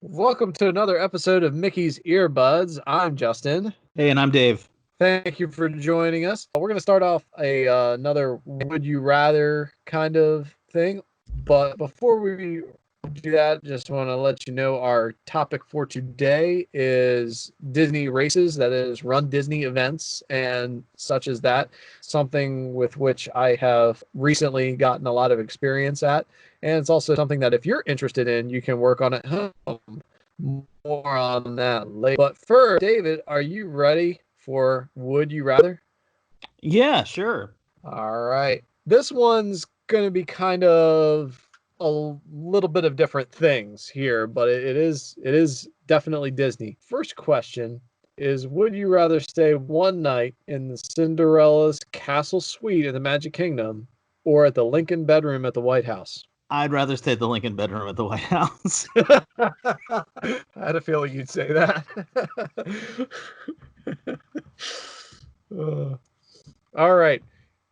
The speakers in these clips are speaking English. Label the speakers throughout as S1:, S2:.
S1: Welcome to another episode of Mickey's Earbuds. I'm Justin.
S2: Hey, and I'm Dave.
S1: Thank you for joining us. We're going to start off another Would You Rather kind of thing. But before we do that, just want to let you know our topic for today is Disney races, that is, Run Disney events and such as that. Something with which I have recently gotten a lot of experience at. And it's also something that if you're interested in, you can work on at home. More on that later. But first, David, are you ready for Would You Rather?
S2: Yeah, sure.
S1: All right. This one's going to be kind of a little bit of different things here, but it is definitely Disney. First question is, would you rather stay one night in the Cinderella's castle suite in the Magic Kingdom or at the Lincoln bedroom at the White House?
S2: I'd rather stay at the Lincoln bedroom at the White House.
S1: I had a feeling you'd say that. All right.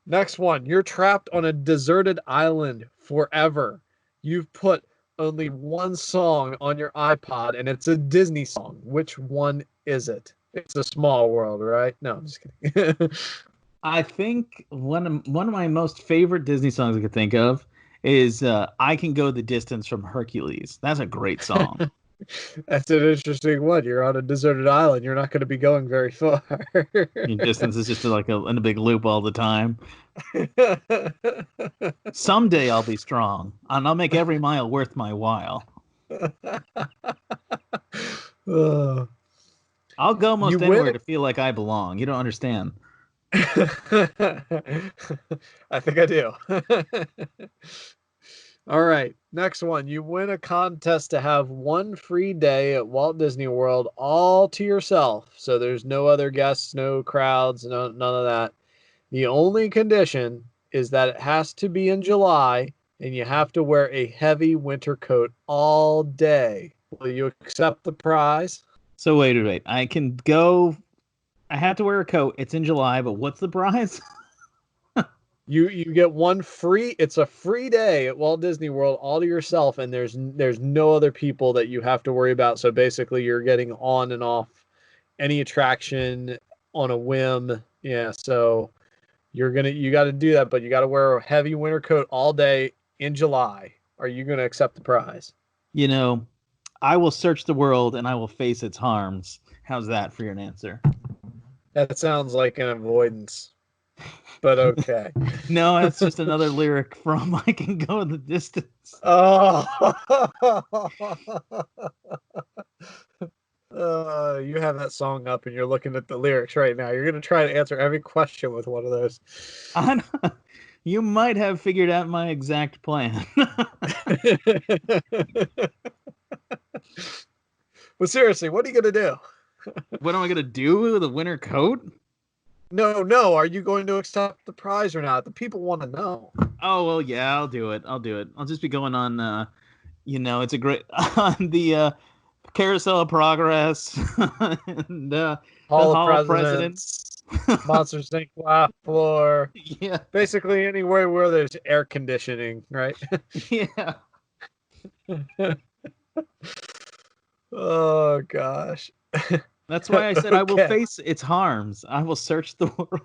S1: Next one. You're trapped on a deserted island forever. You've put only one song on your iPod, and it's a Disney song. Which one is it? It's a Small World, right? No, I'm just kidding.
S2: I think one of my most favorite Disney songs I could think of is "I Can Go the Distance" from Hercules. That's a great song.
S1: That's an interesting one. You're on a deserted island. You're not going to be going very far.
S2: Your distance is just like in a big loop all the time. Someday I'll be strong, and I'll make every mile worth my while. I'll go most anywhere to feel like I belong. You don't understand.
S1: I think I do. All right, next one. You win a contest to have one free day at Walt Disney World all to yourself. So there's no other guests, no crowds, none of that. The only condition is that it has to be in July and you have to wear a heavy winter coat all day. Will you accept the prize?
S2: So wait. I can go. I have to wear a coat. It's in July, but what's the prize?
S1: You get one free. It's a free day at Walt Disney World all to yourself, and there's no other people that you have to worry about. So basically, you're getting on and off any attraction on a whim. Yeah, so you got to do that, but you got to wear a heavy winter coat all day in July. Are you going to accept the prize?
S2: You know, I will search the world and I will face its harms. How's that for your answer?
S1: That sounds like an avoidance, but okay.
S2: No, that's just another lyric from "I Can Go the Distance."
S1: Oh, you have that song up and you're looking at the lyrics right now. You're going to try to answer every question with one of those.
S2: You might have figured out my exact plan.
S1: Well, seriously, what are you going to do?
S2: What am I going to do with a winter coat?
S1: No. Are you going to accept the prize or not? The people want to know.
S2: Oh, well, yeah, I'll do it. I'll just be going on, it's a great, on the Carousel of Progress and
S1: Hall of Presidents. Monsters Inc. laugh floor.
S2: Yeah.
S1: Basically anywhere where there's air conditioning, right?
S2: Yeah.
S1: Oh, gosh.
S2: That's why I said okay. I will face its harms. I will search the
S1: world.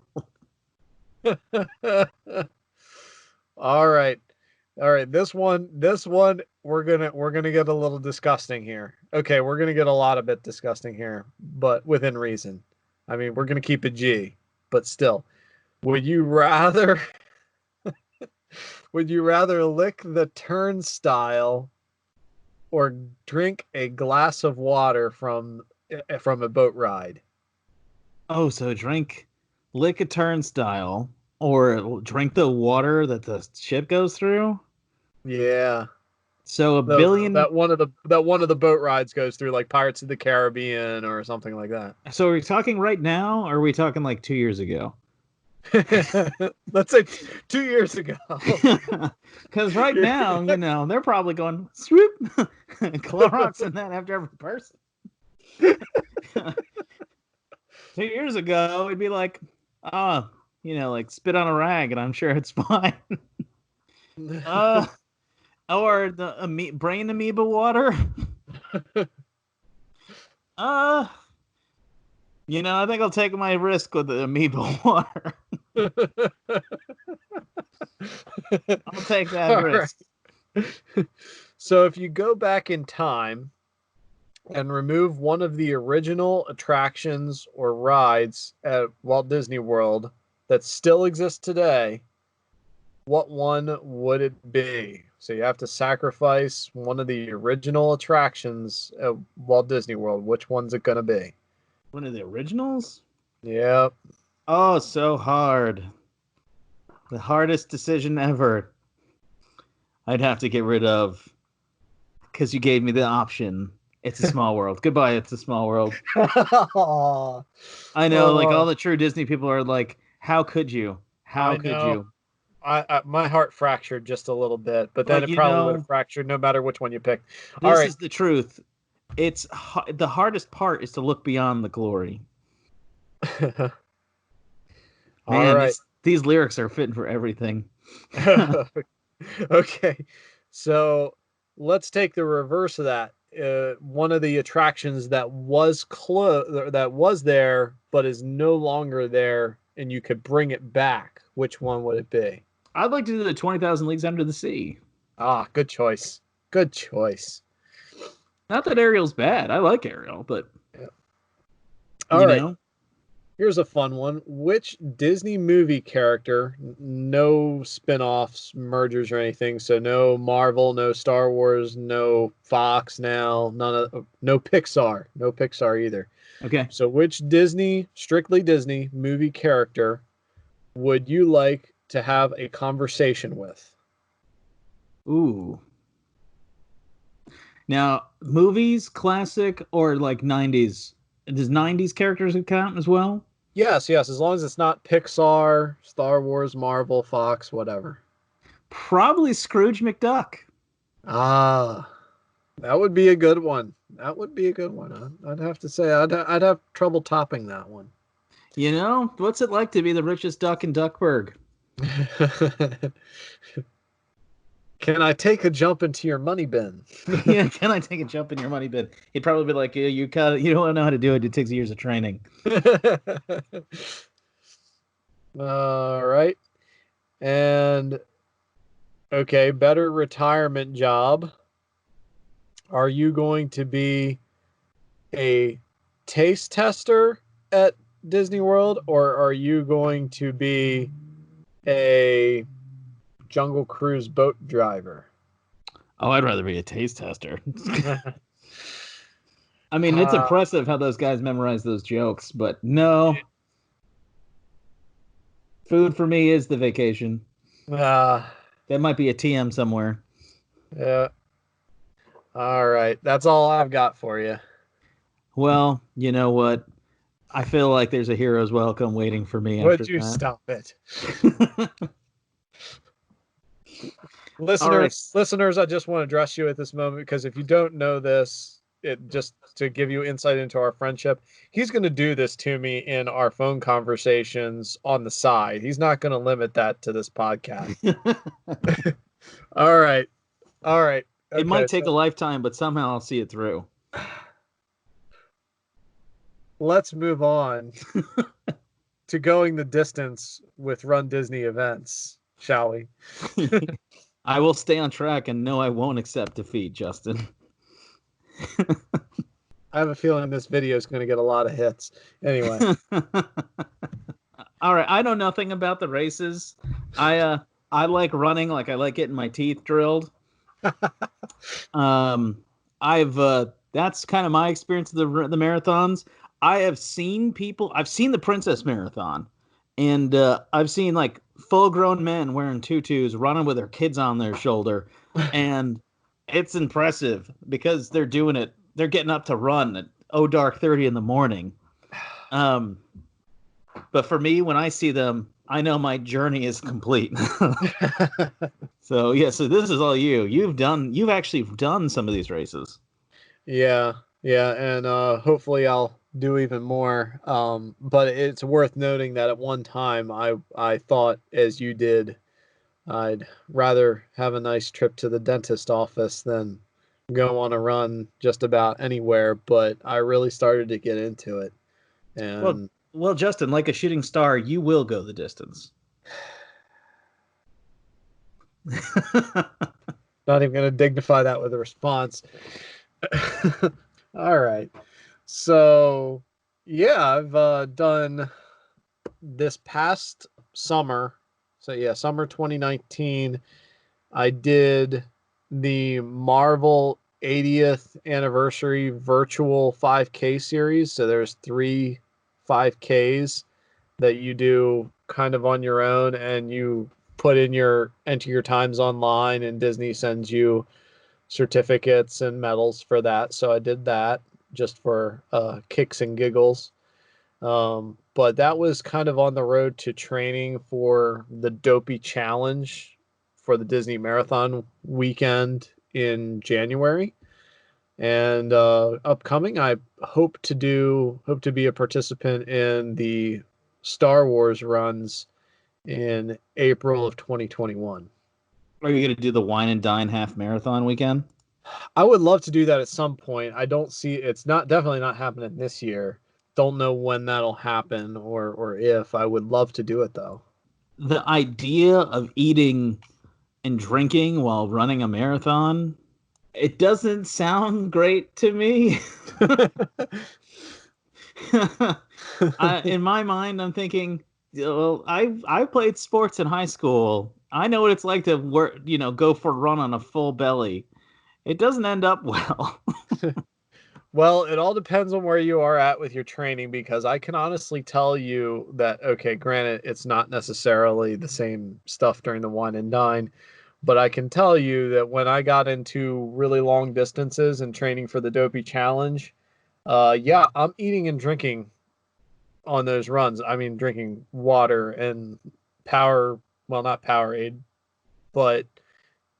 S1: All right. This one we're gonna get a little disgusting here. Okay, we're gonna get a lot of bit disgusting here, but within reason. I mean, we're gonna keep it G, but still. Would you rather lick the turnstile or drink a glass of water from a boat ride?
S2: Oh, so lick a turnstile or drink the water that the ship goes through?
S1: Yeah.
S2: So
S1: that one of the boat rides goes through, like Pirates of the Caribbean or something like that.
S2: So are we talking right now, or are we talking like 2 years ago?
S1: Let's say 2 years ago.
S2: Because right now, they're probably going swoop, Clorox and that after every person. 2 years ago, it'd be like, like spit on a rag, and I'm sure it's fine. Or the brain amoeba water. Uh, I think I'll take my risk with the Amoeba War. I'll take that
S1: All right.
S2: risk.
S1: So if you go back in time and remove one of the original attractions or rides at Walt Disney World that still exists today, what one would it be? So you have to sacrifice one of the original attractions at Walt Disney World. Which one's it going to be?
S2: One of the originals?
S1: Yep.
S2: Oh, so hard. The hardest decision ever. I'd have to get rid of, because you gave me the option. It's a Small World. Goodbye, It's a Small World. I know, like all the true Disney people are like, how could you? How could you?
S1: My heart fractured just a little bit, but then
S2: But
S1: it probably would have fractured no matter which one you picked. All
S2: This
S1: right.
S2: is the truth. It's the hardest part is to look beyond the glory.
S1: All
S2: Man,
S1: right.
S2: these lyrics are fitting for everything.
S1: Okay. So let's take the reverse of that. One of the attractions that was there but is no longer there, and you could bring it back. Which one would it be?
S2: I'd like to do the 20,000 Leagues Under the Sea.
S1: Ah, good choice. Good choice.
S2: Not that Ariel's bad. I like Ariel, but
S1: All right. Here's a fun one. Which Disney movie character, no spin-offs, mergers, or anything, so no Marvel, no Star Wars, no Fox now, no Pixar. No Pixar either.
S2: Okay.
S1: So which strictly Disney movie character would you like to have a conversation with?
S2: Ooh. Now, movies, classic, or like 90s? Does 90s characters count as well?
S1: Yes, as long as it's not Pixar, Star Wars, Marvel, Fox, whatever.
S2: Probably Scrooge McDuck.
S1: Ah, that would be a good one. That would be a good one. I'd have to say I'd have trouble topping that one.
S2: What's it like to be the richest duck in Duckburg?
S1: Can I take a jump into your money bin?
S2: Yeah, can I take a jump in your money bin? He'd probably be like, you don't know how to do it. It takes years of training.
S1: All right. And okay, better retirement job. Are you going to be a taste tester at Disney World, or are you going to be a Jungle Cruise boat driver?
S2: Oh, I'd rather be a taste tester. I mean, it's impressive how those guys memorize those jokes, but no. Food for me is the vacation. That might be a TM somewhere.
S1: Yeah. All right. That's all I've got for you.
S2: Well, you know what? I feel like there's a hero's welcome waiting for me.
S1: Would you stop it? Listeners, I just want to address you at this moment, because if you don't know this, just to give you insight into our friendship, he's going to do this to me in our phone conversations on the side. He's not going to limit that to this podcast. All right. Okay,
S2: it might take a lifetime, but somehow I'll see it through.
S1: Let's move on to going the distance with Run Disney events, shall we?
S2: I will stay on track, and no, I won't accept defeat, Justin.
S1: I have a feeling this video is going to get a lot of hits. Anyway.
S2: All right. I know nothing about the races. I like running. Like, I like getting my teeth drilled. That's kind of my experience of the marathons. I've seen the Princess Marathon, and I've seen like full-grown men wearing tutus running with their kids on their shoulder, and it's impressive because they're doing it. They're getting up to run at dark 30 in the morning. But for me, when I see them, I know my journey is complete. So this is all you. You've actually done some of these races.
S1: Yeah, and hopefully I'll do even more. But it's worth noting that at one time I thought, as you did, I'd rather have a nice trip to the dentist office than go on a run just about anywhere, but I really started to get into it.
S2: Well,
S1: And
S2: well, Justin, like a shooting star, you will go the distance.
S1: not even going to dignify that with a response. All right. So, yeah, I've done this past summer. So, yeah, summer 2019, I did the Marvel 80th anniversary virtual 5K series. So, there's 3 5Ks that you do kind of on your own, and you enter your times online, and Disney sends you certificates and medals for that. So I did that just for kicks and giggles. But that was kind of on the road to training for the Dopey Challenge for the Disney Marathon weekend in January. And upcoming, I hope to be a participant in the Star Wars runs in April of 2021.
S2: Are you going to do the wine and dine half marathon weekend?
S1: I would love to do that at some point. I don't see it's not definitely not happening this year. Don't know when that'll happen or if. I would love to do it though.
S2: The idea of eating and drinking while running a marathon, it doesn't sound great to me. In my mind, I'm thinking, well, I played sports in high school. I know what it's like to work, go for a run on a full belly. It doesn't end up well.
S1: Well, it all depends on where you are at with your training because I can honestly tell you that, okay, granted, it's not necessarily the same stuff during the wine and dine, but I can tell you that when I got into really long distances and training for the Dopey Challenge, yeah, I'm eating and drinking on those runs. I mean, drinking water and power, well, not Powerade, but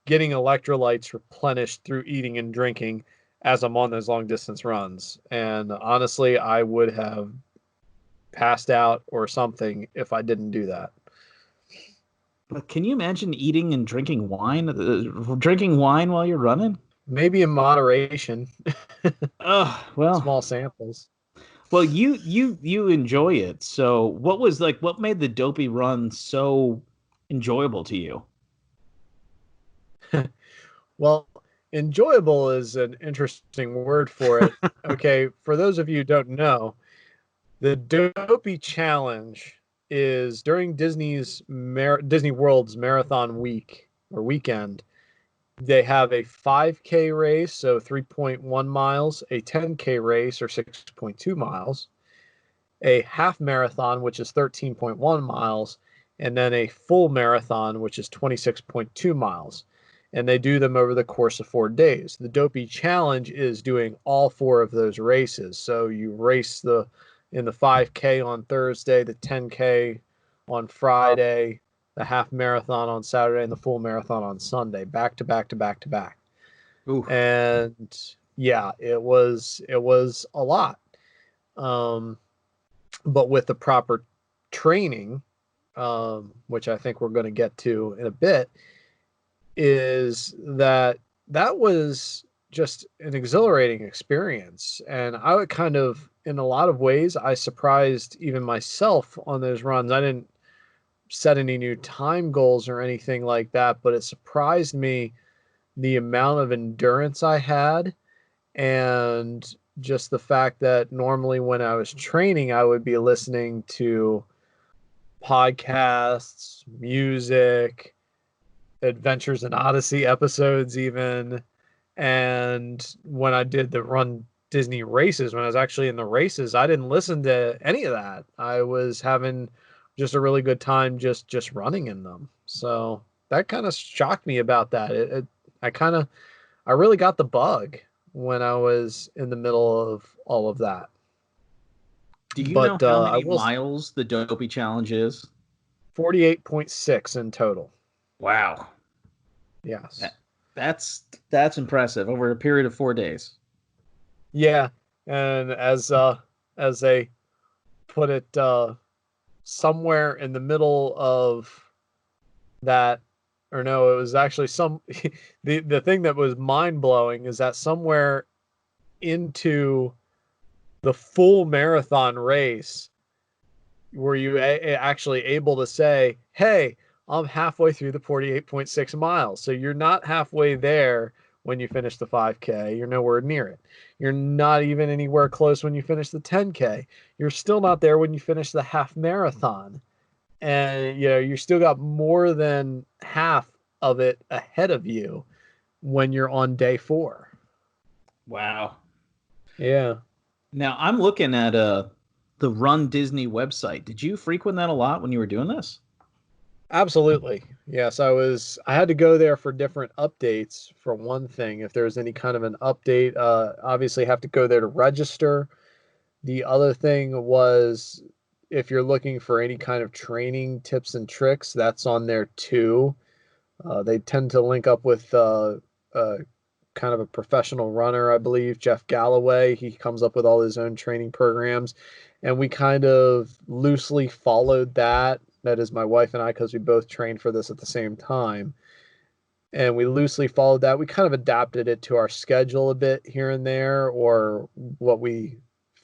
S1: getting electrolytes replenished through eating and drinking as I'm on those long distance runs. And honestly, I would have passed out or something if I didn't do that.
S2: But can you imagine eating and drinking wine? Drinking wine while you're running?
S1: Maybe in moderation,
S2: Well,
S1: small samples.
S2: you enjoy it. So what made the dopey run so enjoyable to you?
S1: Well, enjoyable is an interesting word for it. Okay, for those of you who don't know, the Dopey Challenge is during Disney World's Marathon Week or weekend. They have a 5K race, so 3.1 miles, a 10K race, or 6.2 miles, a half marathon, which is 13.1 miles, and then a full marathon, which is 26.2 miles. And they do them over the course of 4 days. The Dopey Challenge is doing all 4 of those races. So you race in the 5K on Thursday, the 10K on Friday, the half marathon on Saturday, and the full marathon on Sunday, back to back to back to back.
S2: Oof.
S1: And yeah, it was a lot. Um, but with the proper training, which I think we're going to get to in a bit, is that was just an exhilarating experience. And I would kind of, in a lot of ways, I surprised even myself on those runs. I didn't set any new time goals or anything like that, but it surprised me the amount of endurance I had and just the fact that normally when I was training, I would be listening to podcasts, music, Adventures in Odyssey episodes, even. And when I did the Run Disney races, when I was actually in the races, I didn't listen to any of that. I was having just a really good time just running in them. So that kind of shocked me about that. I kind of I really got the bug when I was in the middle of all of that.
S2: Do you know
S1: But
S2: how
S1: I
S2: many
S1: will
S2: miles the dopey challenge is?
S1: 48.6 in total.
S2: Wow.
S1: Yes.
S2: That, that's impressive over a period of 4 days.
S1: Yeah. And as they put it somewhere in the middle of that or no, it was actually some the thing that was mind blowing is that somewhere into the full marathon race were you actually able to say, "Hey, I'm halfway through the 48.6 miles." So you're not halfway there when you finish the 5K. You're nowhere near it. You're not even anywhere close when you finish the 10K. You're still not there when you finish the half marathon. And you still got more than half of it ahead of you when you're on day 4.
S2: Wow.
S1: Yeah.
S2: Now I'm looking at the Run Disney website. Did you frequent that a lot when you were doing this?
S1: Absolutely. Yes, I had to go there for different updates for one thing. If there's any kind of an update, obviously have to go there to register. The other thing was if you're looking for any kind of training tips and tricks, that's on there too. They tend to link up with kind of a professional runner, I believe, Jeff Galloway. He comes up with all his own training programs, and we kind of loosely followed that. That is my wife and I, because we both trained for this at the same time. And we loosely followed that. We kind of adapted it to our schedule a bit here and there, or what we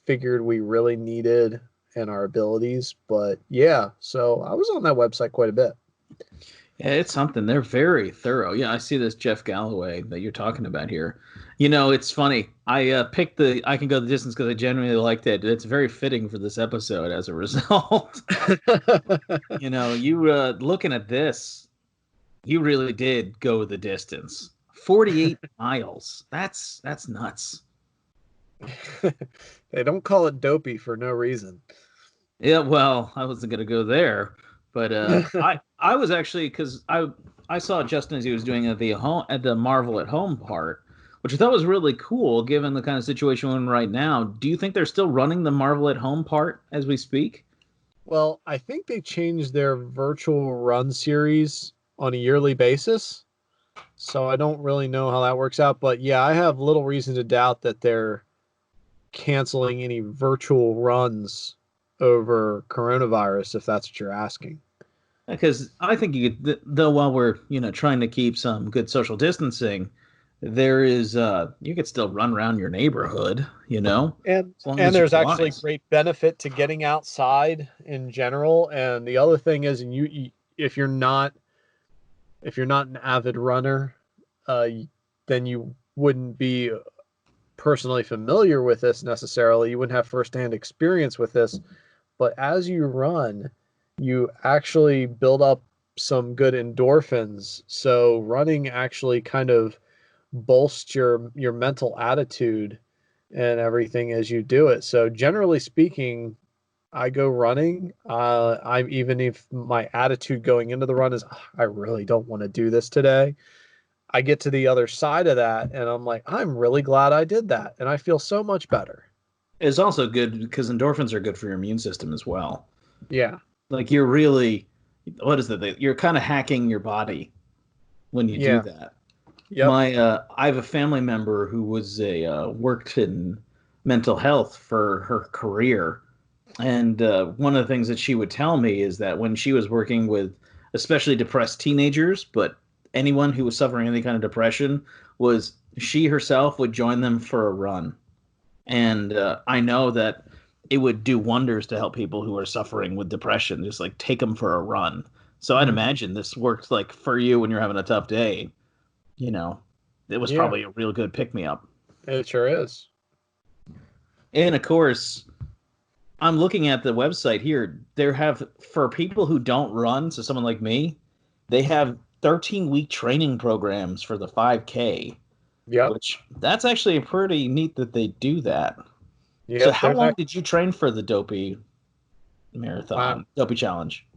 S1: figured we really needed and our abilities. But yeah, so I was on that website quite a bit.
S2: Yeah, it's something. They're very thorough. Yeah, I see this Jeff Galloway that you're talking about here. You know, it's funny. I picked the I Can Go the Distance because I genuinely liked it. It's very fitting for this episode as a result. You know, you looking at this, you really did go the distance. 48 miles. That's nuts.
S1: They don't call it dopey for no reason.
S2: Yeah, well, I wasn't gonna go there, but I was actually because I saw Justin as he was doing at the Marvel at Home part, which I thought was really cool given the kind of situation we're in right now. Do you think they're still running the Marvel at Home part as we speak?
S1: Well, I think they changed their virtual run series on a yearly basis. So I don't really know how that works out. But yeah, I have little reason to doubt that they're canceling any virtual runs over coronavirus, if that's what you're asking.
S2: Because I think you could, though, while we're trying to keep some good social distancing, there is you could still run around your neighborhood,
S1: And
S2: as long
S1: and
S2: as you're
S1: there's actually
S2: wise.
S1: great benefit to getting outside in general. And the other thing is, and if you're not an avid runner, uh, then you wouldn't be personally familiar with this necessarily. You wouldn't have firsthand experience with this, but as you run, you actually build up some good endorphins. So running actually kind of bolsters your mental attitude and everything as you do it. So generally speaking, I go running. I'm even if my attitude going into the run is, "Ah, I really don't want to do this today." I get to the other side of that and I'm like, I'm really glad I did that. And I feel so much better.
S2: It's also good because endorphins are good for your immune system as well.
S1: Yeah.
S2: Like you're really, what is it? You're kind of hacking your body when you do
S1: Yeah.
S2: that.
S1: Yep.
S2: I have a family member who was a worked in mental health for her career, and one of the things that she would tell me is that when she was working with especially depressed teenagers, but anyone who was suffering any kind of depression, was she herself would join them for a run. And I know that it would do wonders to help people who are suffering with depression, just like take them for a run. So I'd
S1: Mhm.
S2: imagine this worked like for you when you're having a tough day. You know, it was
S1: Yeah,
S2: probably a real good pick me up.
S1: it sure is.
S2: And of course, I'm looking at the website here. There have for people who don't run, so someone like me, they have 13-week training programs for the 5K,
S1: Yep.
S2: which that's actually pretty neat that they do that. So
S1: Yep.
S2: how long did you train for the Dopey
S1: Wow.
S2: marathon, Dopey challenge?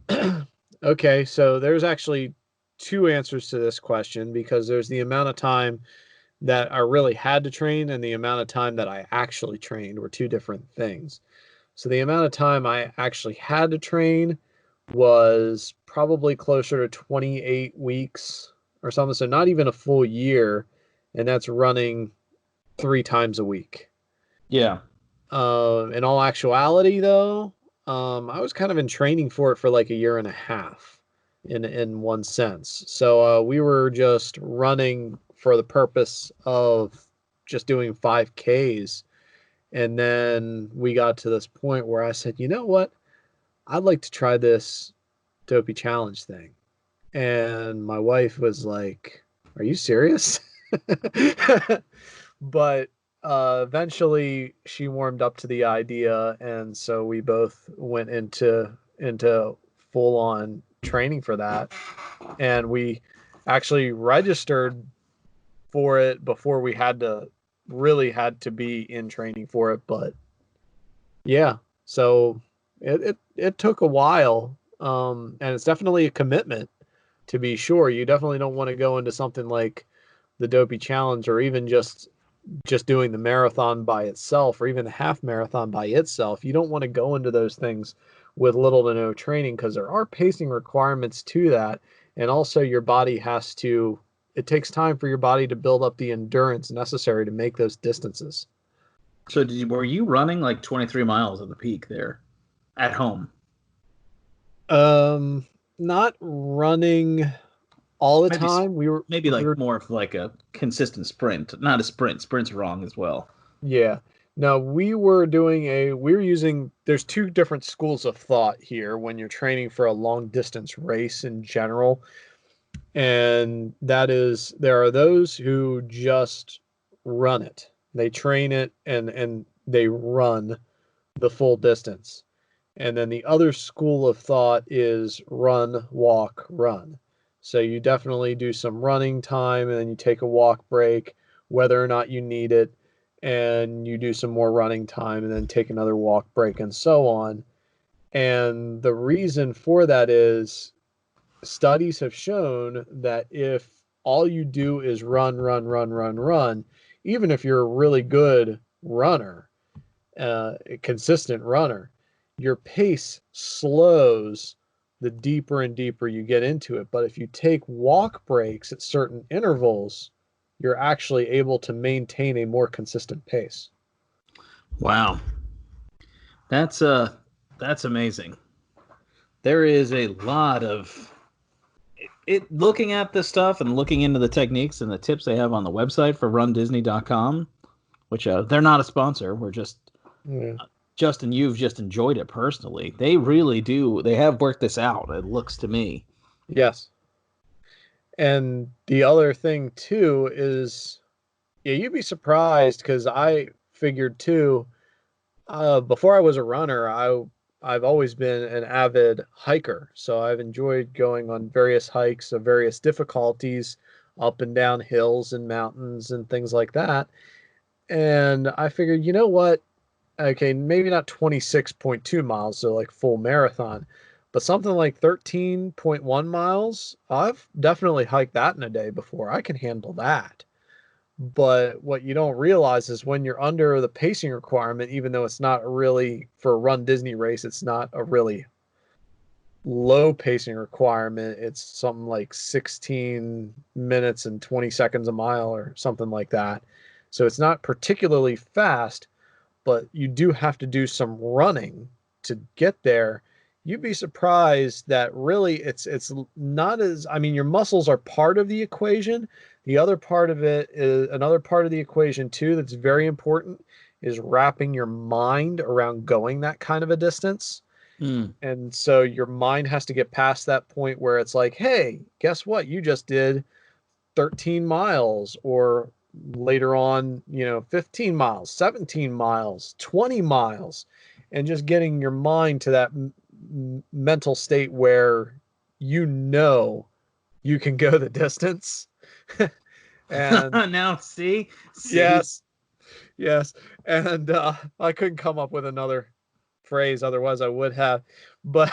S1: Okay, so there's actually two answers to this question because there's the amount of time that I really had to train and the amount of time that I actually trained were two different things. So the amount of time I actually had to train was probably closer to 28 weeks or something. So not even a full year. And that's running 3 times a week.
S2: Yeah.
S1: In all actuality, though, I was kind of in training for it for like a year and a half. in one sense. So we were just running for the purpose of just doing 5Ks. And then we got to this point where I said, you know what? I'd like to try this Dopey Challenge thing. And my wife was like, are you serious? But eventually she warmed up to the idea, and so we both went into full on training for that. And we actually registered for it before we had to be in training for it. But yeah, so it took a while, and it's definitely a commitment, to be sure. You definitely don't want to go into something like the Dopey Challenge, or even just doing the marathon by itself, or even the half marathon by itself. You don't want to go into those things with little to no training, because there are pacing requirements to that. And also your body has to, it takes time for your body to build up the endurance necessary to make those distances.
S2: So were you running like 23 miles at the peak there at home?
S1: Not running all the
S2: Maybe
S1: time.
S2: maybe
S1: We
S2: like
S1: were
S2: more of like a consistent sprint, not a sprint. Sprint's wrong as well.
S1: Yeah. No, we were using, there's two different schools of thought here when you're training for a long distance race in general. And that is, there are those who just run it. They train it and they run the full distance. And then the other school of thought is run, walk, run. So you definitely do some running time, and then you take a walk break, whether or not you need it, and you do some more running time and then take another walk break, and so on. And the reason for that is studies have shown that if all you do is run, run, run, run, run, even if you're a really good runner, a consistent runner, your pace slows the deeper and deeper you get into it. But if you take walk breaks at certain intervals, you're actually able to maintain a more consistent pace.
S2: Wow, that's that's amazing. There is a lot of it looking at this stuff and looking into the techniques and the tips they have on the website for RunDisney.com, which they're not a sponsor. We're just
S1: Yeah.
S2: Justin, you've just enjoyed it personally. They really do. They have worked this out. It looks to me.
S1: Yes. And the other thing too is, yeah, you'd be surprised, because I figured too, before I was a runner, I've always been an avid hiker. So I've enjoyed going on various hikes of various difficulties, up and down hills and mountains and things like that. And I figured, you know what? Okay, maybe not 26.2 miles, so like full marathon, but something like 13.1 miles. I've definitely hiked that in a day before. I can handle that. But what you don't realize is when you're under the pacing requirement, even though it's not really for a Run Disney race, it's not a really low pacing requirement. It's something like 16 minutes and 20 seconds a mile or something like that. So it's not particularly fast, but you do have to do some running to get there. You'd be surprised that really it's not as, I mean, your muscles are part of the equation. The other part of it is, another part of the equation too, that's very important, is wrapping your mind around going that kind of a distance.
S2: Mm.
S1: And so your mind has to get past that point where it's like, hey, guess what? You just did 13 miles, or later on, 15 miles, 17 miles, 20 miles, and just getting your mind to that mental state where you know you can go the distance. And
S2: Now, see.
S1: yes, yes. And I couldn't come up with another phrase, otherwise I would have. But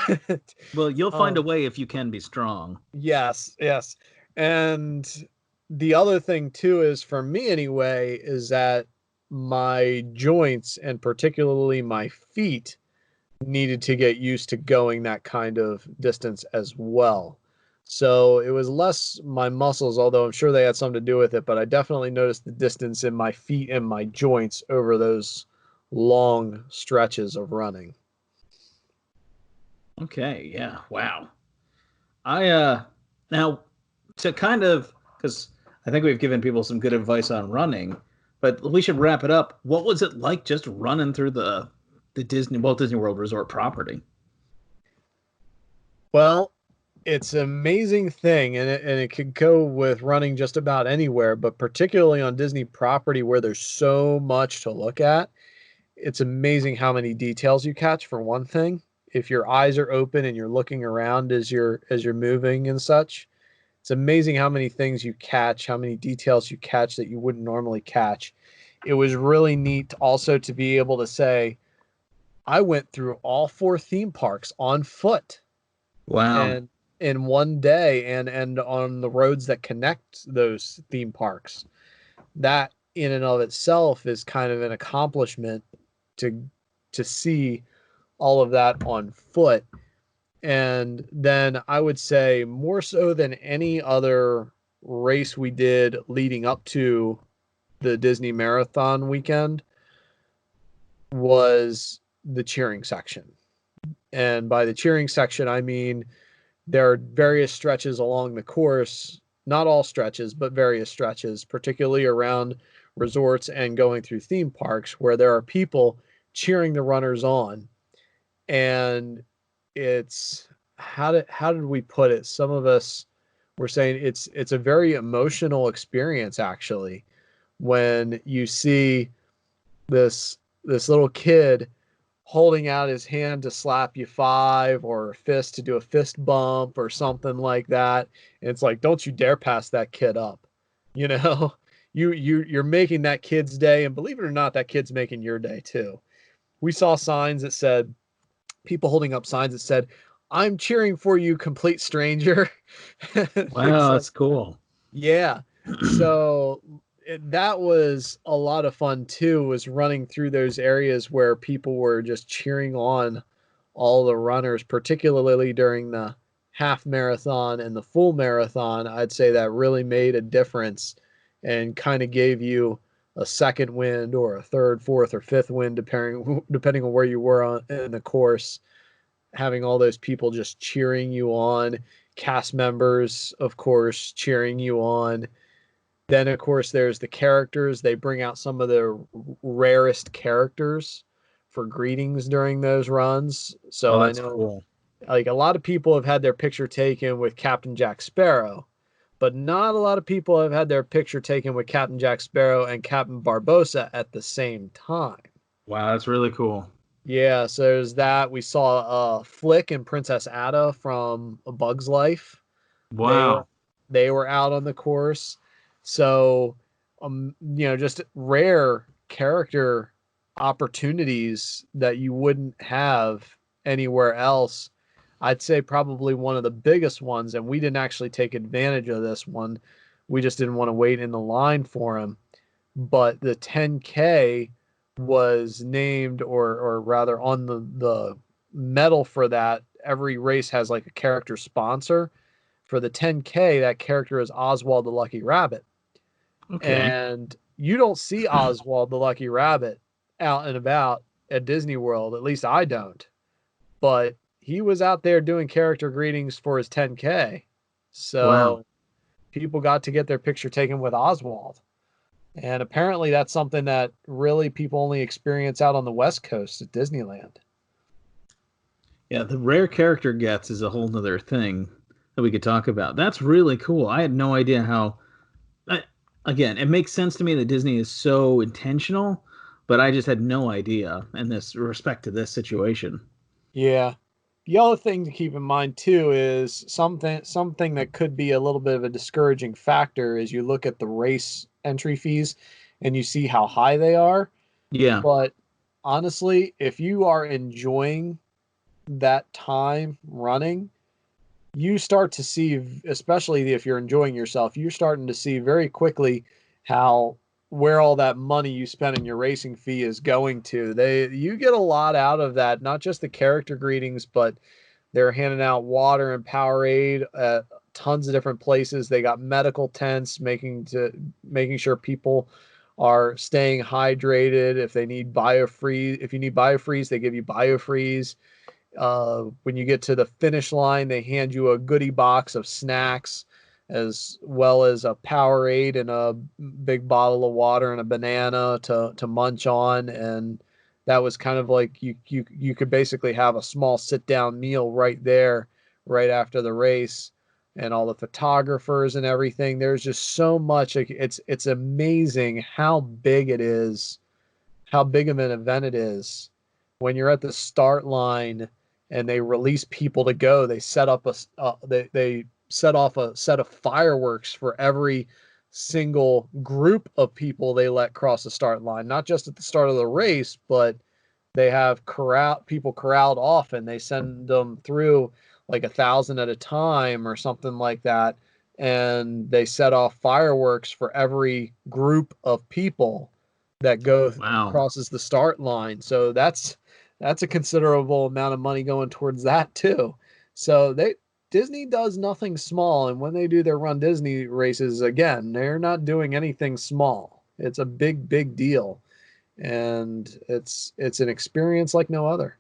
S2: Well, you'll find a
S1: um,
S2: way if you can be strong.
S1: yes, yes. And the other thing too is, for me anyway, is that my joints, and particularly my feet, needed to get used to going that kind of distance as well. So it was less my muscles, although I'm sure they had something to do with it, but I definitely noticed the distance in my feet and my joints over those long stretches of running.
S2: Okay, yeah, wow. Now to kind of, because I think we've given people some good advice on running, but we should wrap it up. What was it like just running through the Disney Walt Disney World Resort property?
S1: Well, it's an amazing thing, and it could go with running just about anywhere, but particularly on Disney property where there's so much to look at. It's amazing how many details you catch for one thing. If your eyes are open and you're looking around as you're moving and such, it's amazing how many things you catch, how many details you catch that you wouldn't normally catch. It was really neat also to be able to say, I went through all four theme parks on foot
S2: Wow.
S1: and in one day and on the roads that connect those theme parks. That in and of itself is kind of an accomplishment to see all of that on foot. And then I would say more so than any other race we did leading up to the Disney Marathon weekend was the cheering section. And by the cheering section, I mean there are various stretches along the course, not all stretches, but various stretches, particularly around resorts and going through theme parks where there are people cheering the runners on. And it's how did we put it? Some of us were saying it's a very emotional experience actually when you see this little kid holding out his hand to slap you five or a fist to do a fist bump or something like that. And it's like, don't you dare pass that kid up. You know, you're making that kid's day, and believe it or not, that kid's making your day too. We saw signs that said people holding up signs that said, I'm cheering for you, complete stranger. Things
S2: Wow,
S1: like,
S2: that's cool.
S1: yeah. So that was a lot of fun too, was running through those areas where people were just cheering on all the runners, particularly during the half marathon and the full marathon. I'd say that really made a difference and kind of gave you a second wind or a third, fourth, or fifth wind, depending on where you were in the course. Having all those people just cheering you on, cast members, of course, cheering you on. Then, of course, there's the characters. They bring out some of the rarest characters for greetings during those runs.
S2: Oh,
S1: So I
S2: that's
S1: know
S2: cool.
S1: like a lot of people have had their picture taken with Captain Jack Sparrow, but not a lot of people have had their picture taken with Captain Jack Sparrow and Captain Barbossa at the same time.
S2: Wow, that's really cool.
S1: Yeah, so there's that. We saw Flick and Princess Ada from A Bug's Life. They were
S2: Wow.
S1: they were out on the course. So just rare character opportunities that you wouldn't have anywhere else. I'd say probably one of the biggest ones, and we didn't actually take advantage of this one. We just didn't want to wait in the line for him. But the 10K was named, or rather on the medal for that. Every race has like a character sponsor. For the 10K, that character is Oswald the Lucky Rabbit.
S2: Okay.
S1: And you don't see Oswald the Lucky Rabbit out and about at Disney World. At least I don't. But he was out there doing character greetings for his 10K.
S2: Wow.
S1: So people got to get their picture taken with Oswald. And apparently that's something that really people only experience out on the West Coast at Disneyland.
S2: Yeah, the rare character gets is a whole nother thing that we could talk about. That's really cool. I had no idea how. I, Again, it makes sense to me that Disney is so intentional, but I just had no idea in this respect to this situation.
S1: Yeah. The other thing to keep in mind too is something that could be a little bit of a discouraging factor is you look at the race entry fees and you see how high they are.
S2: Yeah.
S1: But honestly, if you are enjoying that time running, you start to see, especially if you're enjoying yourself, you're starting to see very quickly how where all that money you spend in your racing fee is going to. You get a lot out of that, not just the character greetings, but they're handing out water and Powerade at tons of different places. They got medical tents making sure people are staying hydrated. If you need BioFreeze, they give you BioFreeze. When you get to the finish line, they hand you a goodie box of snacks, as well as a Powerade and a big bottle of water and a banana to munch on. And that was kind of like you could basically have a small sit down meal right there, right after the race, and all the photographers and everything. There's just so much. Like, it's amazing how big it is, how big of an event it is. When you're at the start line and they release people to go, they set up they set off a set of fireworks for every single group of people they let cross the start line, not just at the start of the race, but they have people corralled off, and they send them through like 1,000 at a time or something like that, and they set off fireworks for every group of people that
S2: Wow.
S1: crosses the start line. So that's a considerable amount of money going towards that too. So Disney does nothing small, and when they do their Run Disney races, again, they're not doing anything small. It's a big, big deal, and it's an experience like no other.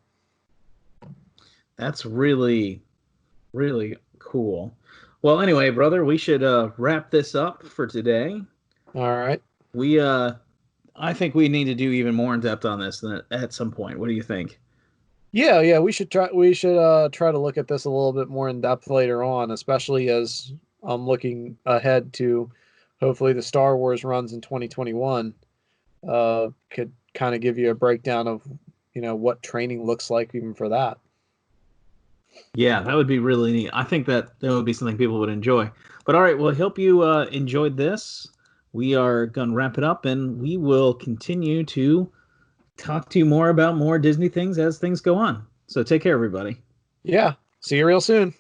S2: That's really, really cool. Well, anyway, brother, we should wrap this up for today.
S1: All right.
S2: We I think we need to do even more in depth on this at some point. What do you think?
S1: Yeah, we should try to look at this a little bit more in depth later on, especially as I'm looking ahead to hopefully the Star Wars runs in 2021. Could kind of give you a breakdown of, what training looks like even for that.
S2: Yeah, that would be really neat. I think that would be something people would enjoy. But all right, well, I hope you enjoyed this. We are going to wrap it up, and we will continue to talk to you more about more Disney things as things go on. So take care, everybody.
S1: Yeah. See you real soon.